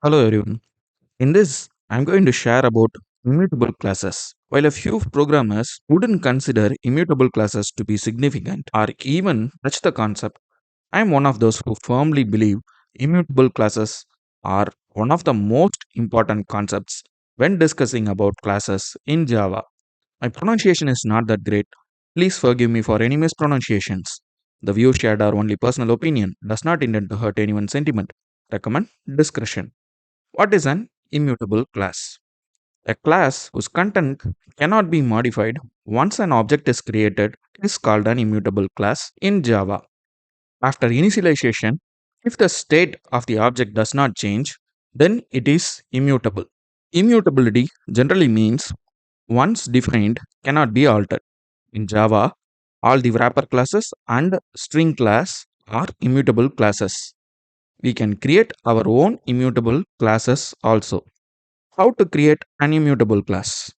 Hello everyone. In this, I'm going to share about immutable classes. While a few programmers wouldn't consider immutable classes to be significant or even touch the concept, I'm one of those who firmly believe immutable classes are one of the most important concepts when discussing about classes in Java. My pronunciation is not that great. Please forgive me for any mispronunciations. The views shared are only personal opinion, does not intend to hurt anyone's sentiment. Recommend discretion. What is an immutable class? A class whose content cannot be modified once an object is created is called an immutable class in Java. After initialization, if the state of the object does not change, then it is immutable. Immutability generally means once defined cannot be altered. In Java, all the wrapper classes and string class are immutable classes. We can create our own immutable classes also. How to create an immutable class?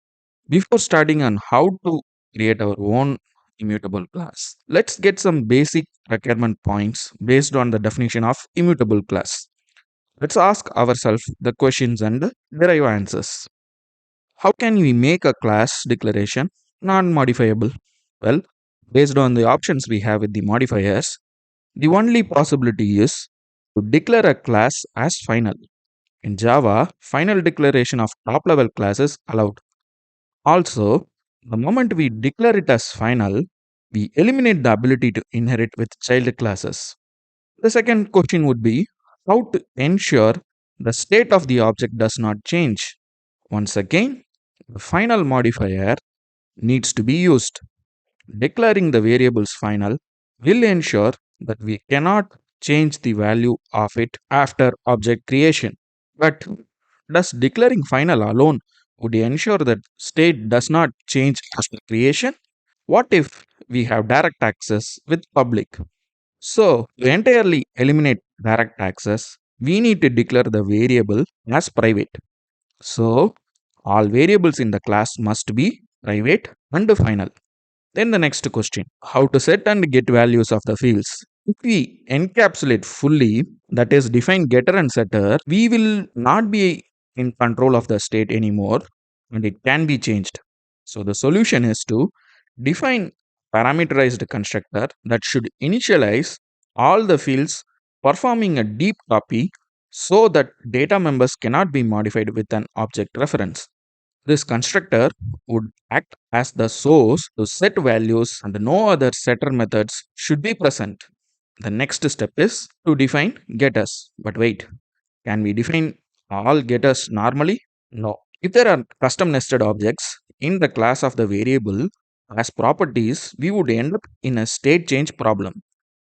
Before starting on how to create our own immutable class, let's get some basic requirement points based on the definition of immutable class. Let's ask ourselves the questions and derive answers. How can we make a class declaration non-modifiable? Well, based on the options we have with the modifiers, the only possibility is to declare a class as final. In Java, final declaration of top level class is allowed. Also, the moment we declare it as final, we eliminate the ability to inherit with child classes. The second question would be how to ensure the state of the object does not change. Once again, the final modifier needs to be used. Declaring the variables final will ensure that we cannot change the value of it after object creation. But does declaring final alone would ensure that state does not change after creation? What if we have direct access with public? So, to entirely eliminate direct access, we need to declare the variable as private. So, all variables in the class must be private and final. Then the next question, how to set and get values of the fields. If we encapsulate fully, that is define getter and setter, we will not be in control of the state anymore and it can be changed. So the solution is to define parameterized constructor that should initialize all the fields performing a deep copy so that data members cannot be modified with an object reference. This constructor would act as the source to set values and no other setter methods should be present. The next step is to define getters. But wait, can we define all getters normally? No. If there are custom nested objects in the class of the variable as properties, we would end up in a state change problem.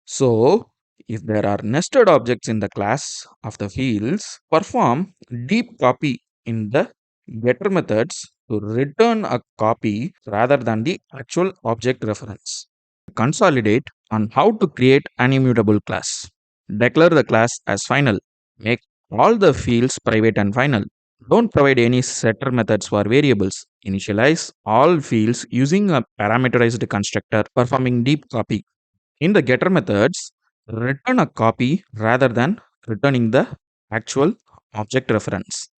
So, if there are nested objects in the class of the fields, perform deep copy in the getter methods to return a copy rather than the actual object reference. Consolidate on how to create an immutable class. Declare the class as final. Make all the fields private and final. Don't provide any setter methods for variables. Initialize all fields using a parameterized constructor performing deep copy. In the getter methods, return a copy rather than returning the actual object reference.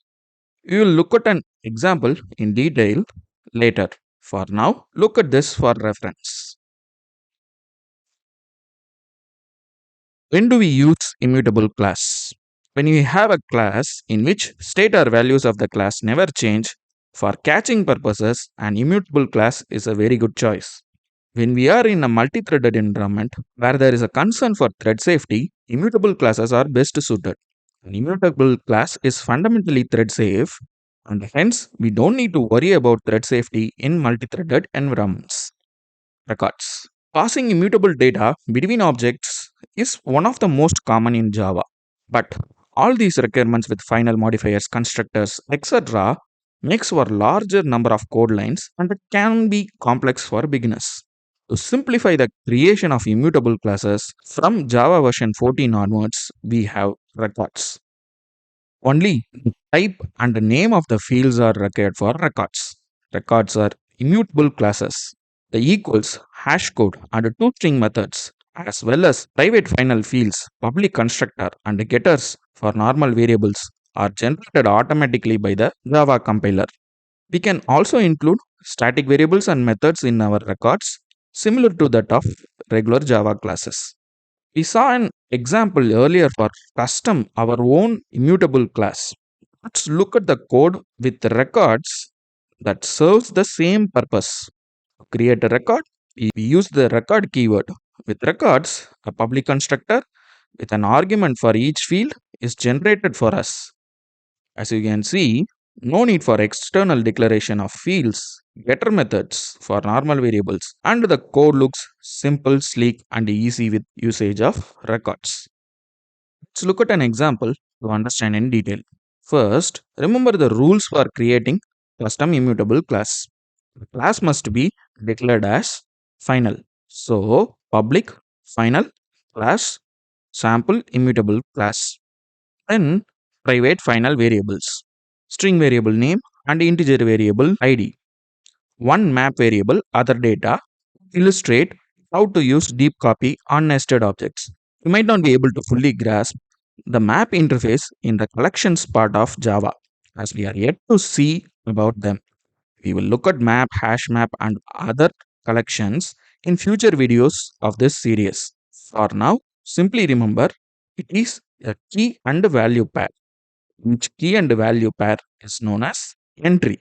We will look at an example in detail later. For now, look at this for reference. When do we use immutable class? When we have a class in which state or values of the class never change, for catching purposes, an immutable class is a very good choice. When we are in a multi-threaded environment where there is a concern for thread safety, immutable classes are best suited. An immutable class is fundamentally thread safe and hence we don't need to worry about thread safety in multi-threaded environments. Records. Passing immutable data between objects is one of the most common in Java. But all these requirements with final modifiers, constructors, etc. makes for larger number of code lines and can be complex for beginners. To simplify the creation of immutable classes from Java version 14 onwards, we have records. Only the type and the name of the fields are required for records. Records are immutable classes. The equals, hash code, and two string methods, as well as private final fields, public constructor, and getters for normal variables are generated automatically by the Java compiler. We can also include static variables and methods in our records, similar to that of regular Java classes. We saw an example earlier for custom our own immutable class. Let's look at the code with records that serves the same purpose. To create a record, we use the record keyword. With records, a public constructor with an argument for each field is generated for us. As you can see, no need for external declaration of fields, getter methods for normal variables, and the code looks simple, sleek, and easy with usage of records. Let's look at an example to understand in detail. First, remember the rules for creating custom immutable class. The class must be declared as final. So, public final class sample immutable class. Then, private final variables, string variable name and integer variable id. One map variable other data. Illustrate how to use deep copy on nested objects. You might not be able to fully grasp the map interface in the collections part of Java, as we are yet to see about them. We will look at map, hash map, and other collections in future videos of this series. For now, simply remember it is a key and value pair. Each key and value pair is known as entry.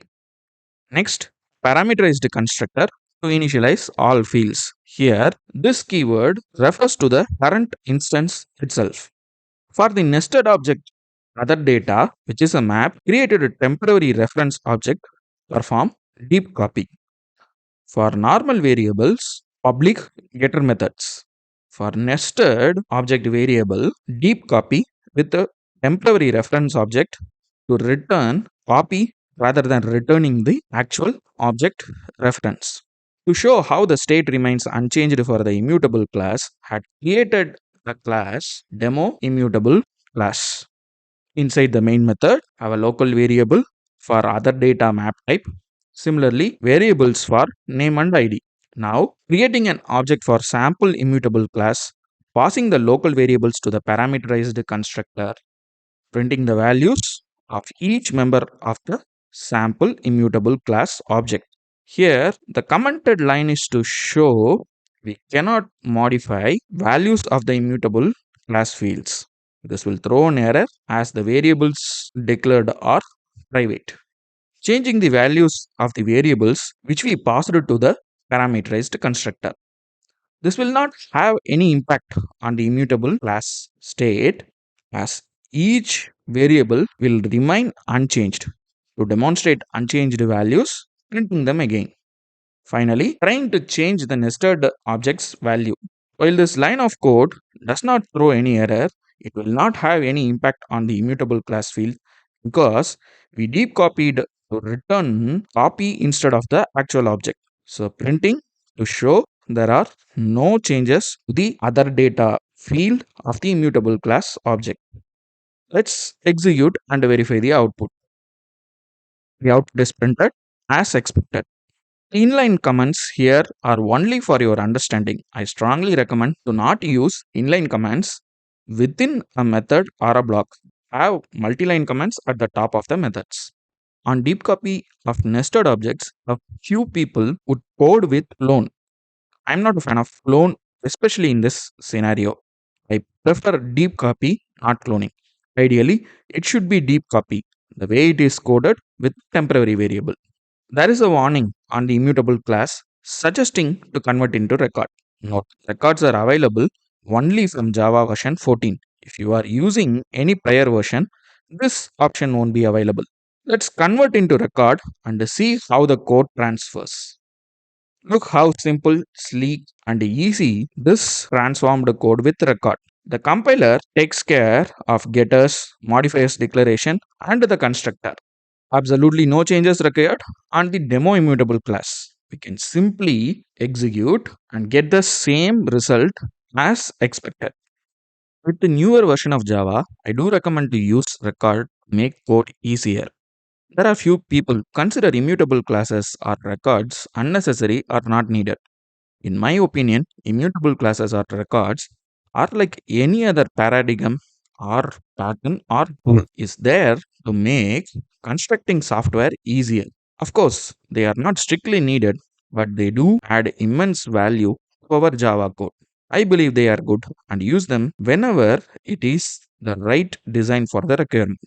Next, parameterized constructor to initialize all fields. Here, this keyword refers to the current instance itself. For the nested object other data, which is a map, created a temporary reference object, perform deep copy. For normal variables, public getter methods. For nested object variable, deep copy with a temporary reference object to return copy rather than returning the actual object reference. To show how the state remains unchanged for the immutable class, had created the class demo immutable class. Inside the main method, have a local variable for other data map type. Similarly, variables for name and id. Now, creating an object for sample immutable class, passing the local variables to the parameterized constructor, printing the values of each member of the sample immutable class object. Here, the commented line is to show we cannot modify values of the immutable class fields. This will throw an error as the variables declared are private. Changing the values of the variables which we passed to the parameterized constructor. This will not have any impact on the immutable class state as each variable will remain unchanged. To demonstrate unchanged values, printing them again. Finally, trying to change the nested object's value. While this line of code does not throw any error, it will not have any impact on the immutable class field because we deep copied to return copy instead of the actual object. So printing to show there are no changes to the other data field of the immutable class object. Let's execute and verify the output. The output is printed as expected. Inline comments here are only for your understanding. I strongly recommend to not use inline commands within a method or a block. Have multi-line comments at the top of the methods. On deep copy of nested objects, a few people would code with clone. I'm not a fan of clone, especially in this scenario. I prefer deep copy, not cloning. Ideally, it should be deep copy, the way it is coded with temporary variable. There is a warning on the immutable class suggesting to convert into record. Note, records are available only from Java version 14. If you are using any prior version, this option won't be available. Let's convert into record and see how the code transfers. Look how simple, sleek, and easy this transformed code with record. The compiler takes care of getters, modifiers declaration, and the constructor. Absolutely no changes required on the demo immutable class. We can simply execute and get the same result as expected. With the newer version of Java, I do recommend to use record to make code easier. There are few people consider immutable classes or records unnecessary or not needed. In my opinion, immutable classes or records are like any other paradigm or pattern or tool is there to make constructing software easier. Of course, they are not strictly needed, but they do add immense value to our Java code. I believe they are good and use them whenever it is the right design for the requirement.